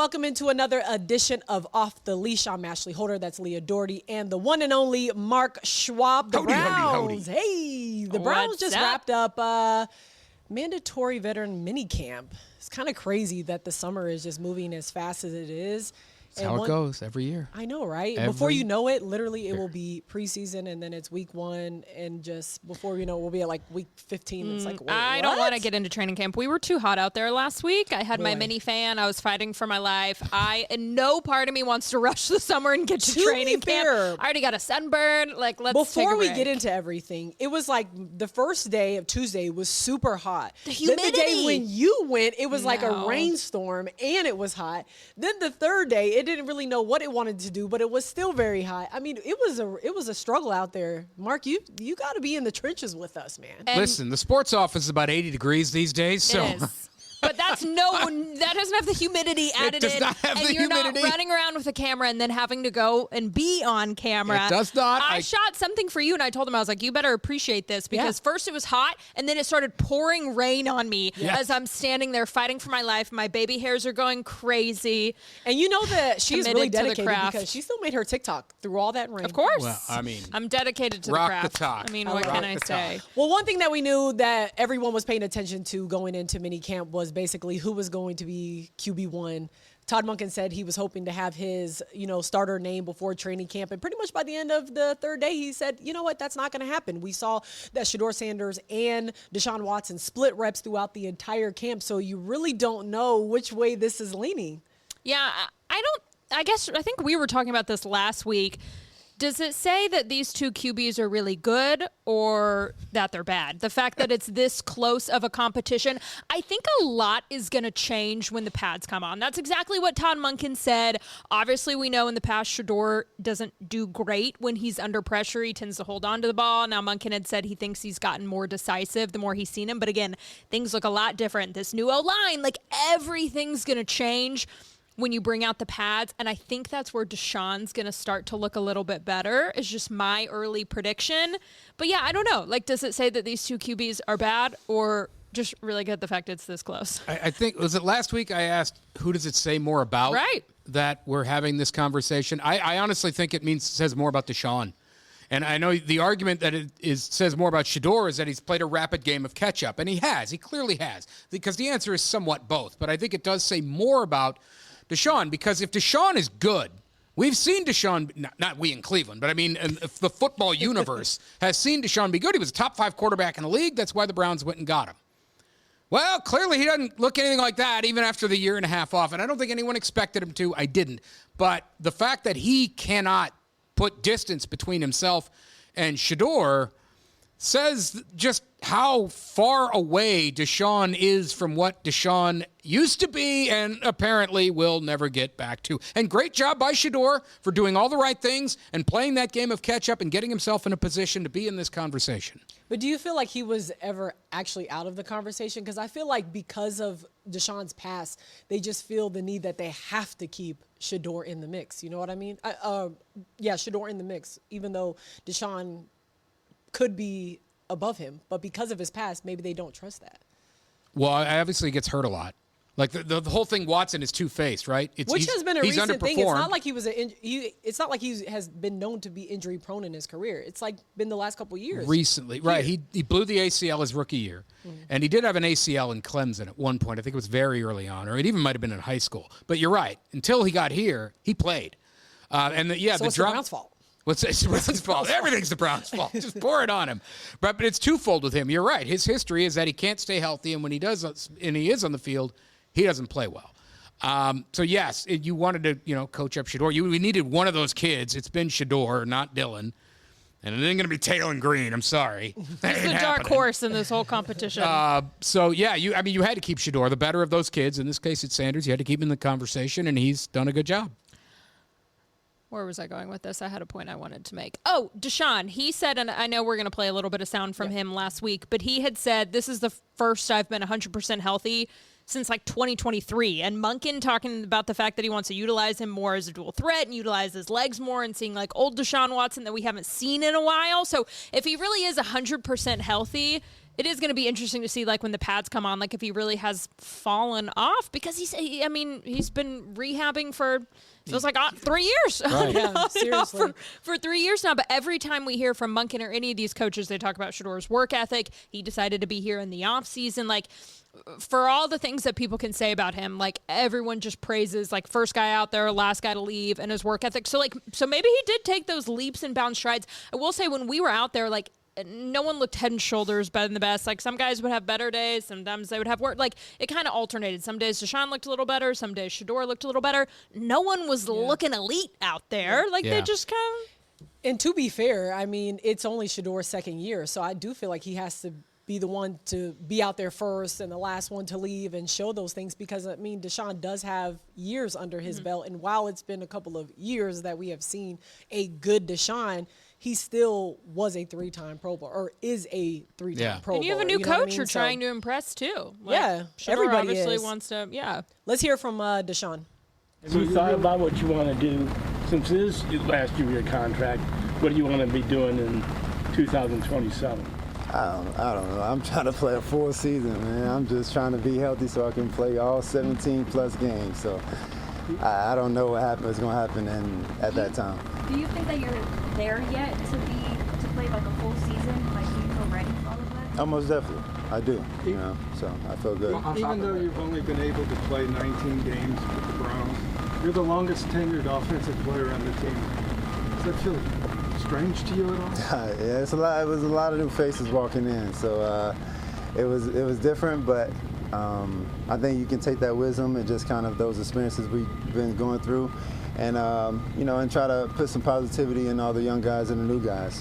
welcome into another edition of Off the Leash. I'm Ashley Holder. That's Leah Doherty. And the one and only Mark Schwab. The Browns. Hey, the Browns just wrapped up mandatory veteran minicamp. It's kind of crazy that the summer is just moving as fast as it is. That's how it goes every year. I know, right? Before you know it, literally, it will be preseason, and then it's week 1, and just before you know it, we'll be at like week 15. It's like, wait, I don't want to get into training camp. We were too hot out there last week. I had my mini fan. I was fighting for my life. And no part of me wants to rush the summer and get to training camp. I already got a sunburn. Like, let's Before take a break. we get into everything, it was like the first day of Tuesday was super hot. The humidity. Then the day when you went, it was like a rainstorm, and it was hot. Then the third day, it didn't really know what it wanted to do, but it was still very hot. I mean, it was a struggle out there. Mark, you got to be in the trenches with us, man. And listen, the sports office is about 80 degrees these days, so. It is. But that doesn't have the humidity added in. It does not have the you're humidity. Not running around with a camera and then having to go and be on camera. It does not. I shot something for you, and I told him, I was like, you better appreciate this, because first it was hot, and then it started pouring rain on me as I'm standing there fighting for my life. My baby hairs are going crazy. And you know that she's really dedicated to the craft. because she still made her TikTok through all that rain. Of course. Well, I mean, I'm dedicated to the rock craft. the talk. I mean, what can I say? Well, one thing that we knew that everyone was paying attention to going into minicamp was basically who was going to be QB1. Todd Monken said he was hoping to have his, starter name before training camp. And pretty much by the end of the third day, he said, you know what, that's not going to happen. We saw that Shedeur Sanders and Deshaun Watson split reps throughout the entire camp. So you really don't know which way this is leaning. Yeah, I think we were talking about this last week. Does it say that these two QBs are really good or that they're bad? The fact that it's this close of a competition, I think a lot is going to change when the pads come on. That's exactly what Todd Monken said. Obviously, we know in the past Shedeur doesn't do great when he's under pressure. He tends to hold on to the ball. Now, Monken had said he thinks he's gotten more decisive the more he's seen him. But again, things look a lot different. This new O-line, like everything's going to change when you bring out the pads, and I think that's where Deshaun's going to start to look a little bit better, is just my early prediction. But yeah, I don't know. Like, does it say that these two QBs are bad, or just really good the fact it's this close? I think, was it last week I asked, who does it say more about that we're having this conversation? I honestly think it says more about Deshaun. And I know the argument that says more about Shedeur is that he's played a rapid game of catch-up, and he clearly has, because the answer is somewhat both. But I think it does say more about Deshaun, because if Deshaun is good, we've seen Deshaun, not we in Cleveland, but I mean, if the football universe has seen Deshaun be good. He was a top 5 quarterback in the league. That's why the Browns went and got him. Well, clearly he doesn't look anything like that, even after the year and a half off. And I don't think anyone expected him to. I didn't. But the fact that he cannot put distance between himself and Shedeur says just how far away Deshaun is from what Deshaun used to be and apparently will never get back to. And great job by Shedeur for doing all the right things and playing that game of catch-up and getting himself in a position to be in this conversation. But do you feel like he was ever actually out of the conversation? Because I feel like because of Deshaun's past, they just feel the need that they have to keep Shedeur in the mix. You know what I mean? Shedeur in the mix, even though Deshaun could be above him, but because of his past, maybe they don't trust that. Well, obviously he gets hurt a lot. Like the whole thing, Watson is two-faced, right? Which has been a recent thing. It's not like it's not like he has been known to be injury-prone in his career. It's like been the last couple of years. Recently, right? He blew the ACL his rookie year, and he did have an ACL in Clemson at one point. I think it was very early on, or it even might have been in high school. But you're right. Until he got here, he played. So it's the Browns' fault. It's the Browns' fault. Everything's the Browns' fault. Just pour it on him. But it's twofold with him. You're right. His history is that he can't stay healthy, and when he does, and he is on the field, he doesn't play well. So yes, you wanted to, coach up Shedeur. We needed one of those kids. It's been Shedeur, not Dylan, and it ain't going to be Taylor Green. I'm sorry. He's the dark horse in this whole competition. You had to keep Shedeur, the better of those kids. In this case, it's Sanders. You had to keep him in the conversation, and he's done a good job. Where was I going with this? I had a point I wanted to make. Oh, Deshaun. He said, and I know we're going to play a little bit of sound from him last week, but he had said, this is the first I've been 100% healthy since like 2023. And Monken talking about the fact that he wants to utilize him more as a dual threat and utilize his legs more, and seeing like old Deshaun Watson that we haven't seen in a while. So if he really is 100% healthy, it is going to be interesting to see, like, when the pads come on, like, if he really has fallen off, because he's been rehabbing for, feels like 3 years. Right. Yeah, seriously. For 3 years now. But every time we hear from Monken or any of these coaches, they talk about Shedeur's work ethic. He decided to be here in the off season. Like, for all the things that people can say about him, like, everyone just praises, like, first guy out there, last guy to leave, and his work ethic. So maybe he did take those leaps and bounds strides. I will say, when we were out there, like, no one looked head and shoulders better than the best. Like, some guys would have better days. Sometimes they would have work. Like, it kind of alternated. Some days Deshaun looked a little better. Some days Shedeur looked a little better. No one was looking elite out there. Like, they just kind of. And to be fair, I mean, it's only Shedeur's second year. So I do feel like he has to be the one to be out there first and the last one to leave and show those things, because, I mean, Deshaun does have years under his belt. And while it's been a couple of years that we have seen a good Deshaun, he still was a 3-time Pro Bowl, or is a 3-time Pro Bowler. And you have a new coach you're So, trying to impress, too. Like, Shedeur everybody obviously wants to, Let's hear from Deshaun. Have you thought about what you want to do, since it is your last year of your contract? What do you want to be doing in 2027? I don't know. I'm trying to play a full season, man. I'm just trying to be healthy so I can play all 17 plus games. So I don't know what's going to happen at that time. Do you think that you're there yet to play like a full season? Like, do you feel ready for all of that? Oh, most definitely. I do. So I feel good. Even though you've only been able to play 19 games with the Browns, you're the longest tenured offensive player on the team. Does that feel strange to you at all? Yeah, it's a lot. It was a lot of new faces walking in, so it was different. But I think you can take that wisdom and just kind of those experiences we've been going through, and and try to put some positivity in all the young guys and the new guys.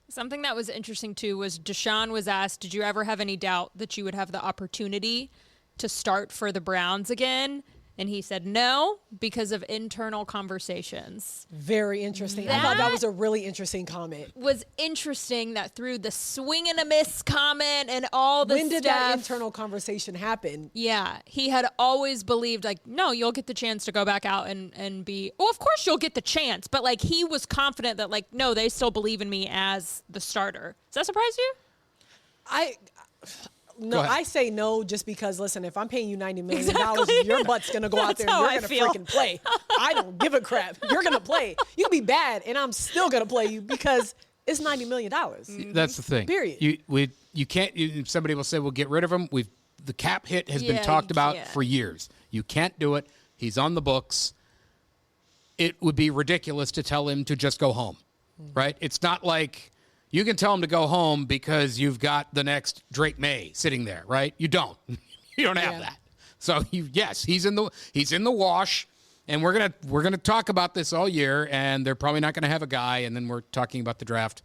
Something that was interesting, too, was Deshaun was asked, did you ever have any doubt that you would have the opportunity to start for the Browns again? And he said no, because of internal conversations. Very interesting. I thought that was a really interesting comment. Was interesting that through the swing and a miss comment and all the When did that stuff, internal conversation happen? Yeah, he had always believed, like, no, you'll get the chance to go back out and be, well, of course you'll get the chance. But, like, he was confident that, like, no, they still believe in me as the starter. Does that surprise you? No, I say no just because, listen, if I'm paying you $90 million, Exactly. your butt's going to go out there and you're going to freaking play. I don't give a crap. You're going to play. You can be bad, and I'm still going to play you because it's $90 million. That's the thing. Period. You can't. Somebody will say, "We'll get rid of him." The cap hit has been talked about for years. You can't do it. He's on the books. It would be ridiculous to tell him to just go home, right? It's not like you can tell him to go home because you've got the next Drake May sitting there, right? You don't. You don't have that. So yes, he's in the wash. And we're gonna talk about this all year, and they're probably not gonna have a guy, and then we're talking about the draft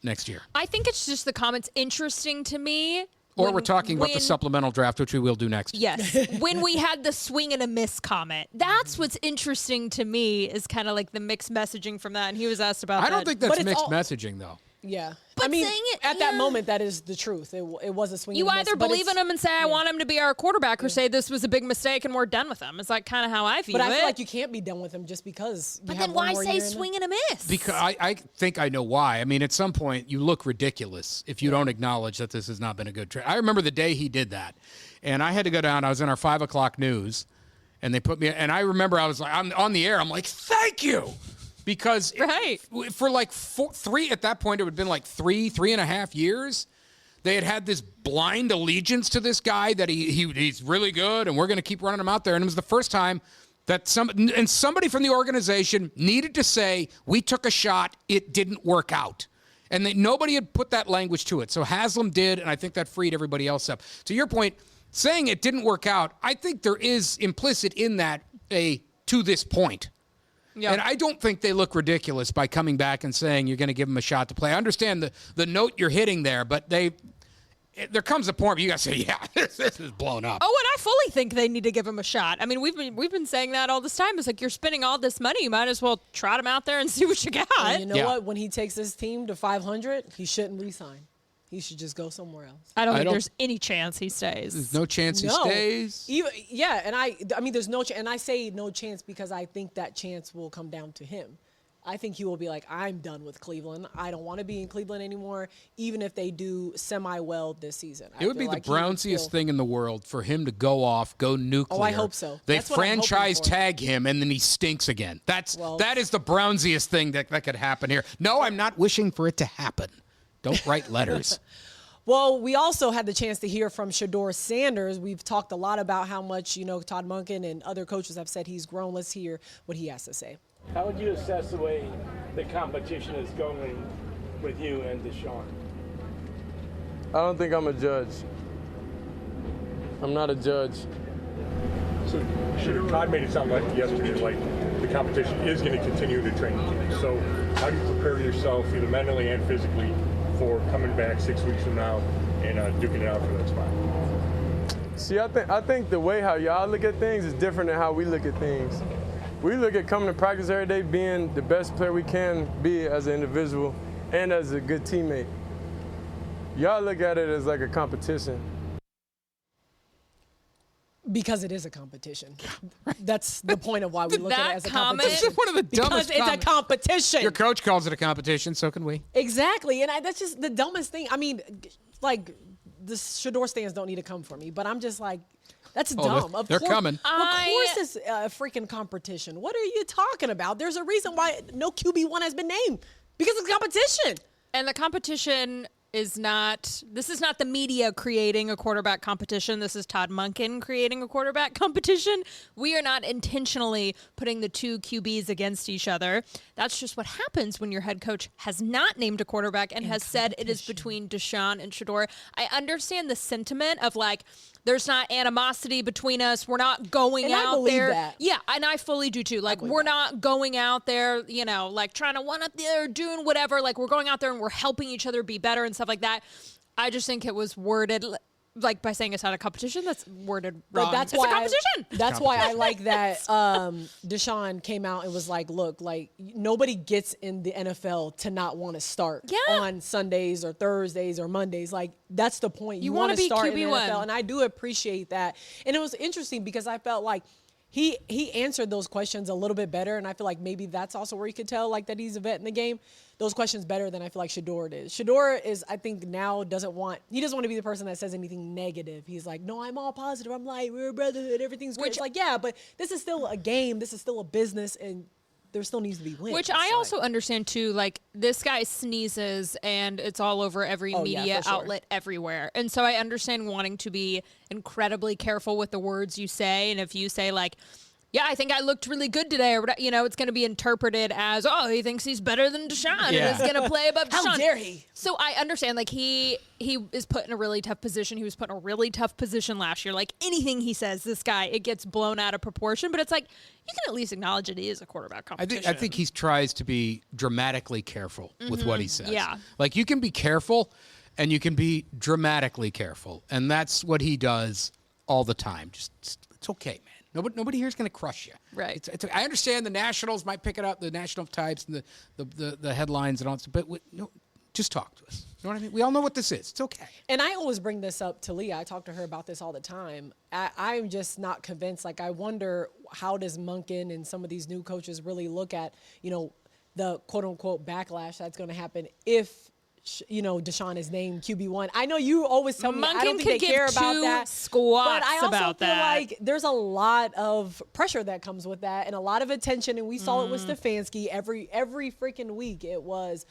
next year. I think it's just the comments interesting to me. Or we're talking about the supplemental draft, which we will do next. Yes. When we had the swing and a miss comment. That's what's interesting to me, is kind of like the mixed messaging from that. And he was asked about that. I don't think that's mixed messaging, though. Yeah. But I mean, saying it, at that moment, that is the truth. It was a swing. You and a miss, either believe in him and say, I want him to be our quarterback, or say this was a big mistake and we're done with him. It's like kind of how I view it. But I feel like you can't be done with him just because you But have then one why more say year in swing and a miss? Because I think I know why. I mean, at some point, you look ridiculous if you don't acknowledge that this has not been a good trade. I remember the day he did that, and I had to go down. I was in our 5 o'clock news, and they put me, and I remember I was like, I'm on the air. I'm like, thank you. Because for like 3, at that point, it would have been like 3.5 years. They had this blind allegiance to this guy that he's really good, and we're going to keep running him out there. And it was the first time that somebody from the organization needed to say, we took a shot, it didn't work out. And nobody had put that language to it. So Haslam did, and I think that freed everybody else up. To your point, saying it didn't work out, I think there is implicit in that to this point. Yep. And I don't think they look ridiculous by coming back and saying you're going to give him a shot to play. I understand the note you're hitting there, but there comes a point where you got to say, yeah, this is blown up. Oh, and I fully think they need to give him a shot. I mean, we've been saying that all this time. It's like, you're spending all this money, you might as well trot him out there and see what you got. And you know what? When he takes his team to 500, he shouldn't resign. He should just go somewhere else. I don't think there's any chance he stays. There's no chance he stays. And I mean, there's no chance. And I say no chance because I think that chance will come down to him. I think he will be like, I'm done with Cleveland. I don't want to be in Cleveland anymore, even if they do semi-well this season. It would be the Brownsiest thing in the world for him to go off, go nuclear. Oh, I hope so. They franchise tag him, and then he stinks again. That is the Brownsiest thing that could happen here. No, I'm not wishing for it to happen. Don't write letters. Well, we also had the chance to hear from Shedeur Sanders. We've talked a lot about how much, Todd Monken and other coaches have said he's grown. Let's hear what he has to say. How would you assess the way the competition is going with you and Deshaun? I don't think I'm a judge. I'm not a judge. So Todd made it sound like yesterday like the competition is going to continue to training camp. So how do you prepare yourself either mentally and physically for coming back 6 weeks from now and duking it out for that spot? See, I think the way how y'all look at things is different than how we look at things. We look at coming to practice every day being the best player we can be as an individual and as a good teammate. Y'all look at it as like a competition. Because it is a competition. That's the point of why we look at it as a competition. This is one of the dumbest Because it's a competition. Your coach calls it a competition, so can we. Exactly. And that's just the dumbest thing. I mean, like, the Shedeur stands don't need to come for me, but I'm just like, that's dumb. They're coming. Of course it's a freaking competition. What are you talking about? There's a reason why no QB1 has been named. Because it's competition. And the competition is not, this is not the media creating a quarterback competition. This is Todd Monken creating a quarterback competition. We are not intentionally putting the two QBs against each other. That's just what happens when your head coach has not named a quarterback and has said it is between Deshaun and Shedeur. I understand the sentiment of like, there's not animosity between us. We're not going out there. That. Yeah, and I fully do too. Like, we're not going out there, like trying to one up the other, doing whatever. Like, we're going out there and we're helping each other be better and stuff like that. I just think it was worded like by saying it's not a competition. That's worded wrong. But that's it's a competition. That's why I like that Deshaun came out and was like, look, like nobody gets in the NFL to not want to start on Sundays or Thursdays or Mondays. Like that's the point. You want to start in the NFL. And I do appreciate that. And it was interesting because I felt like he answered those questions a little bit better. And I feel like maybe that's also where you could tell like that he's a vet in the game. Those questions better than I feel like Shedeur is. Shedeur is, I think now doesn't want to be the person that says anything negative. He's like, no, I'm all positive. I'm like, we're a brotherhood. Everything's great. It's like, yeah, but this is still a game. This is still a business. And there still needs to be wins. Which I also understand too, like this guy sneezes and it's all over every media outlet everywhere. And so I understand wanting to be incredibly careful with the words you say. And if you say like, yeah, I think I looked really good today, or it's going to be interpreted as, oh, he thinks he's better than Deshaun and is going to play above Deshaun. How dare he? So I understand, like he is put in a really tough position. He was put in a really tough position last year. Like anything he says, this guy, it gets blown out of proportion. But it's like you can at least acknowledge that he is a quarterback competition. I think he tries to be dramatically careful with what he says. Yeah, like you can be careful, and you can be dramatically careful, and that's what he does all the time. Just it's okay, man. Nobody here is going to crush you. Right. I understand the Nationals might pick it up, the national types and the headlines and all that, but just talk to us. You know what I mean? We all know what this is. It's okay. And I always bring this up to Leah. I talk to her about this all the time. I'm just not convinced. Like, I wonder how does Monken and some of these new coaches really look at, the quote-unquote backlash that's going to happen if Deshaun is named QB1. I know you always tell me I don't think they care about that. Squats but I also about feel that. like there's a lot of pressure that comes with that and a lot of attention. And we saw it with Stefanski every freaking week. It was,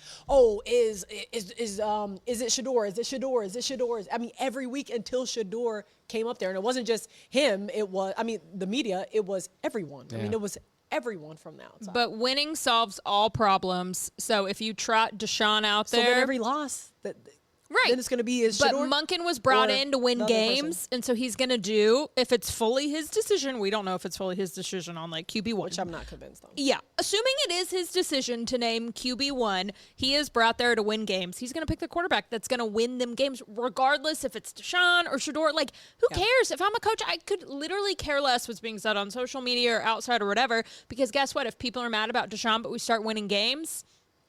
is it Shedeur? Is it Shedeur? Is it Shedeur? I mean, every week until Shedeur came up there. And it wasn't just him. It was, the media, it was everyone. Yeah. I mean, it was everyone from the outside. But winning solves all problems. So if you trot Deshaun out there, so then every loss then it's going to be But Monken was brought in to win games, and so he's going to do, if it's fully his decision, we don't know if it's fully his decision on like QB1. Which I'm not convinced on. Yeah. Assuming it is his decision to name QB1, he is brought there to win games. He's going to pick the quarterback that's going to win them games, regardless if it's Deshaun or Shedeur. Like, who cares? If I'm a coach, I could literally care less what's being said on social media or outside or whatever, because guess what? If people are mad about Deshaun, but we start winning games,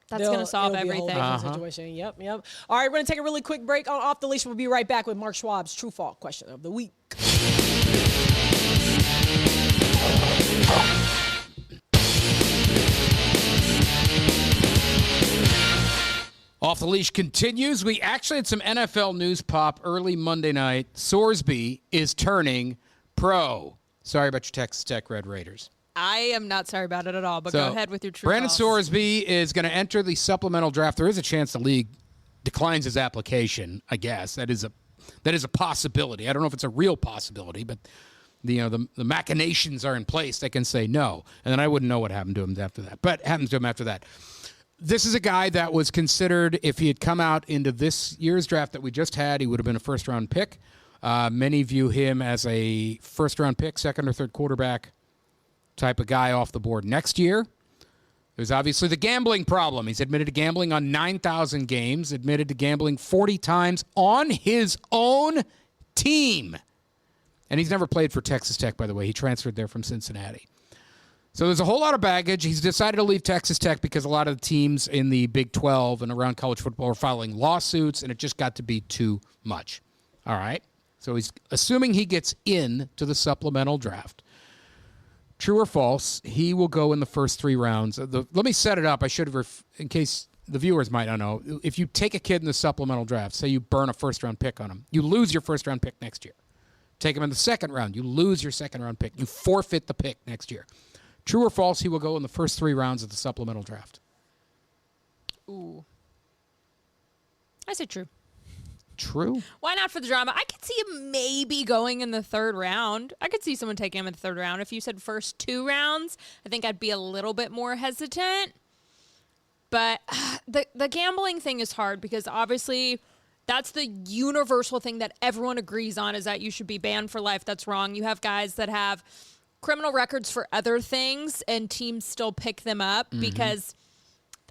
That's going to solve it'll be a whole everything. different situation. Yep. All right, we're going to take a really quick break on Off the Leash. We'll be right back with Mark Schwab's True Fall question of the week. Off the Leash continues. We actually had some NFL news pop early Monday night. Sorsby is turning pro. Sorry about your Texas Tech Red Raiders. I am not sorry about it at all, but go ahead with your true Brendan false. Sorsby is going to enter the supplemental draft. There is a chance the league declines his application, I guess. That is a possibility. I don't know if it's a real possibility, but the machinations are in place. They can say no, and then I wouldn't know what happened to him after that. But happens to him after that. This is a guy that was considered, if he had come out into this year's draft that we just had, he would have been a first-round pick. Many view him as a first-round pick, second or third quarterback type of guy off the board next year. There's obviously the gambling problem. He's admitted to gambling on 9,000 games, admitted to gambling 40 times on his own team. And he's never played for Texas Tech, by the way. He transferred there from Cincinnati. So there's a whole lot of baggage. He's decided to leave Texas Tech because a lot of the teams in the Big 12 and around college football are filing lawsuits, and it just got to be too much. All right? So he's assuming he gets in to the supplemental draft. True or false, he will go in the first 3 rounds. Let me set it up. I should have, in case the viewers might not know. If you take a kid in the supplemental draft, say you burn a first-round pick on him, you lose your first-round pick next year. Take him in the second round, you lose your second-round pick. You forfeit the pick next year. True or false, he will go in the first 3 rounds of the supplemental draft. Ooh. I say true. True? Why not for the drama? I could see him maybe going in the 3rd round. I could see someone taking him in the 3rd round. If you said first 2 rounds, I think I'd be a little bit more hesitant. But the gambling thing is hard because obviously that's the universal thing that everyone agrees on is that you should be banned for life. That's wrong. You have guys that have criminal records for other things and teams still pick them up because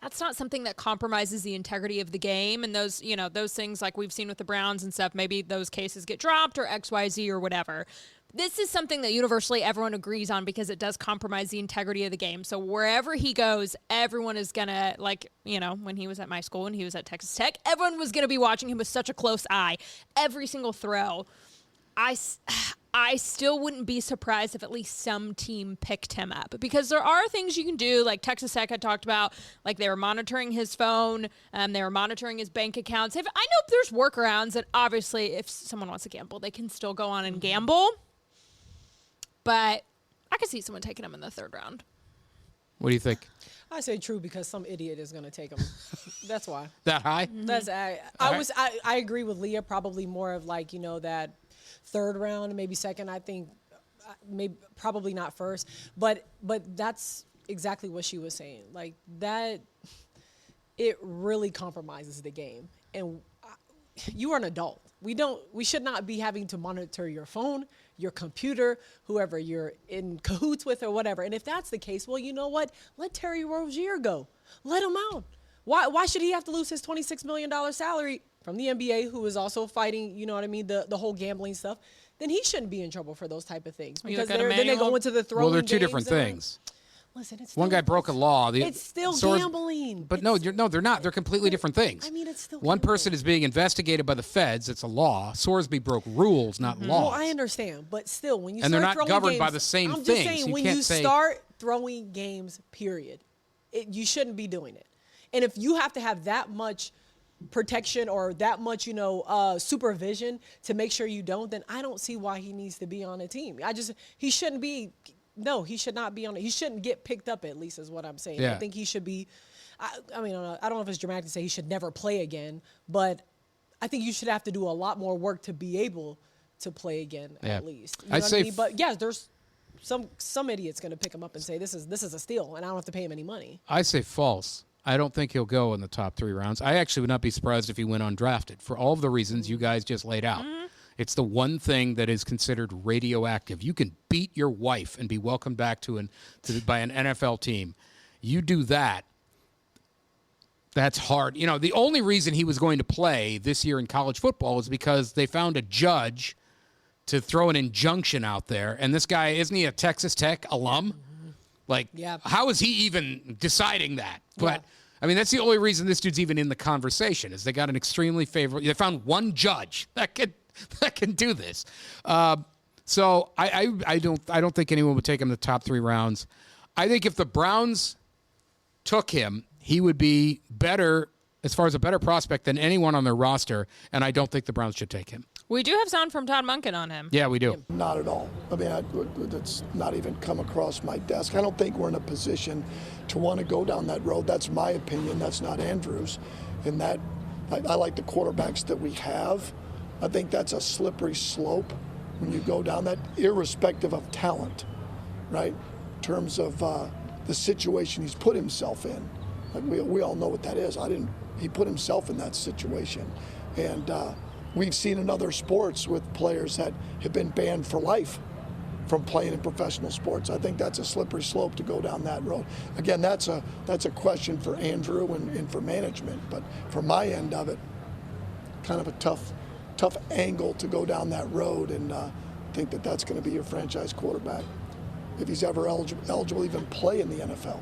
that's not something that compromises the integrity of the game. And those things like we've seen with the Browns and stuff, maybe those cases get dropped or XYZ or whatever. This is something that universally everyone agrees on because it does compromise the integrity of the game. So wherever he goes, everyone is going to, when he was at my school and he was at Texas Tech, everyone was going to be watching him with such a close eye. Every single throw. I still wouldn't be surprised if at least some team picked him up because there are things you can do, like Texas Tech I talked about, like they were monitoring his phone, they were monitoring his bank accounts. I know there's workarounds that obviously if someone wants to gamble, they can still go on and gamble, but I could see someone taking him in the 3rd round. What do you think? I say true because some idiot is going to take him. That's why. That high? That's I agree with Leah. Probably more of that 3rd round, maybe 2nd. I think maybe probably not first, but that's exactly what she was saying. Like that, it really compromises the game. And you are an adult. We should not be having to monitor your phone, your computer, whoever you're in cahoots with or whatever. And if that's the case, well, you know what? Let Terry Rozier go. Let him out. Why should he have to lose his $26 million salary from the NBA, who is also fighting, the whole gambling stuff? Then he shouldn't be in trouble for those type of things because then they go into the throwing. Well, they're 2 games different things. Listen, it's one guy broke a law. It's still gambling. But no, they're not. They're completely different things. I mean, it's still one gambling. person is being investigated by the feds. It's a law. Sorsby broke rules, not laws. Well, I understand, but still, when you and start they're not throwing governed games, by the same I'm things. just saying, when you start throwing games, period, you shouldn't be doing it. And if you have to have that much protection or that much, supervision to make sure you don't, then I don't see why he needs to be on a team. He shouldn't be. No, he should not be on it. He shouldn't get picked up, at least is what I'm saying. Yeah. I think he should be. I don't know if it's dramatic to say he should never play again, but I think you should have to do a lot more work to be able to play again, at least. You know what I mean? But yeah, there's some idiot's going to pick him up and say this is a steal, and I don't have to pay him any money. I say false. I don't think he'll go in the top 3 rounds. I actually would not be surprised if he went undrafted for all of the reasons you guys just laid out. It's the one thing that is considered radioactive. You can beat your wife and be welcomed back by an NFL team. You do that, that's hard. The only reason he was going to play this year in college football was because they found a judge to throw an injunction out there. And this guy, isn't he a Texas Tech alum? How is he even deciding that? But I mean, that's the only reason this dude's even in the conversation is they got an extremely favorable. They found one judge that can do this. So I don't think anyone would take him the top 3 rounds. I think if the Browns took him, he would be better as far as a better prospect than anyone on their roster, and I don't think the Browns should take him. We do have sound from Todd Monken on him. Yeah, we do. Not at all. I mean, it's not even come across my desk. I don't think we're in a position to want to go down that road. That's my opinion. That's not Andrew's. And that I like the quarterbacks that we have. I think that's a slippery slope when you go down that, irrespective of talent, right? In terms of the situation he's put himself in. Like we all know what that is. He put himself in that situation. And we've seen in other sports with players that have been banned for life from playing in professional sports. I think that's a slippery slope to go down that road. Again, that's a question for Andrew and for management. But from my end of it, kind of a tough angle to go down that road and think that that's going to be your franchise quarterback if he's ever eligible to even play in the NFL.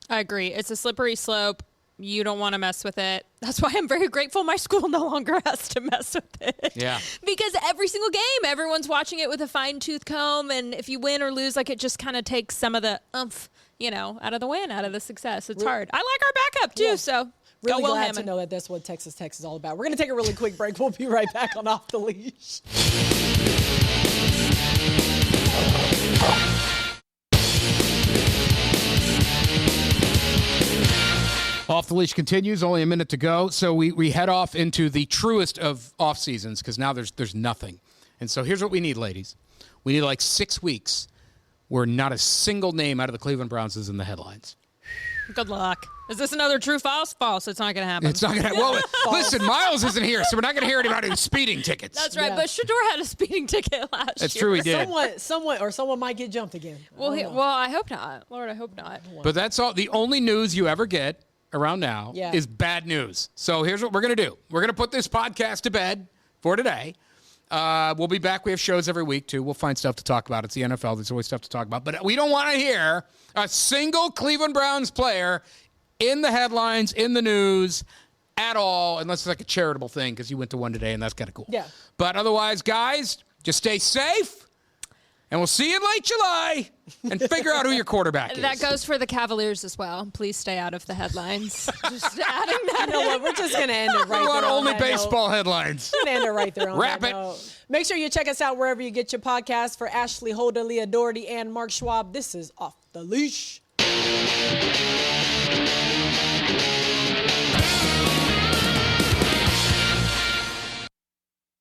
I agree. It's a slippery slope. You don't want to mess with it. That's why I'm very grateful my school no longer has to mess with it. Yeah. Because every single game, everyone's watching it with a fine-tooth comb, and if you win or lose, like, it just kind of takes some of the oomph, out of the win, out of the success. It's hard. I like our backup, too, so really go Will glad Hammond. to know that that's what Texas Tech is all about. We're going to take a really quick break. We'll be right back on Off the Leash. Off the Leash continues. Only a minute to go. So we head off into the truest of off seasons because now there's nothing. And so here's what we need, ladies. We need like 6 weeks where not a single name out of the Cleveland Browns is in the headlines. Good luck. Is this another true false? False. It's not going to happen. It's not going to happen. Well, listen, Miles isn't here, so we're not going to hear anybody speeding tickets. That's right. Yeah. But Shedeur had a speeding ticket last year. That's true, he did. Someone might get jumped again. Well, I hope not. Lord, I hope not. But that's all. The only news you ever get around now is bad news. So here's what we're going to do. We're going to put this podcast to bed for today. We'll be back. We have shows every week, too. We'll find stuff to talk about. It's the NFL. There's always stuff to talk about. But we don't want to hear a single Cleveland Browns player in the headlines, in the news, at all, unless it's like a charitable thing because you went to one today, and that's kind of cool. Yeah. But otherwise, guys, just stay safe, and we'll see you in late July and figure out who your quarterback is. That goes for the Cavaliers as well. Please stay out of the headlines. Just adding that. You know what? We're just going to end it right there. We want only baseball headlines. We're going to end it right there on Wrap that it. note. Make sure you check us out wherever you get your podcasts. For Ashley Holder, Leah Doherty, and Mark Schwab, this is Off the Leash.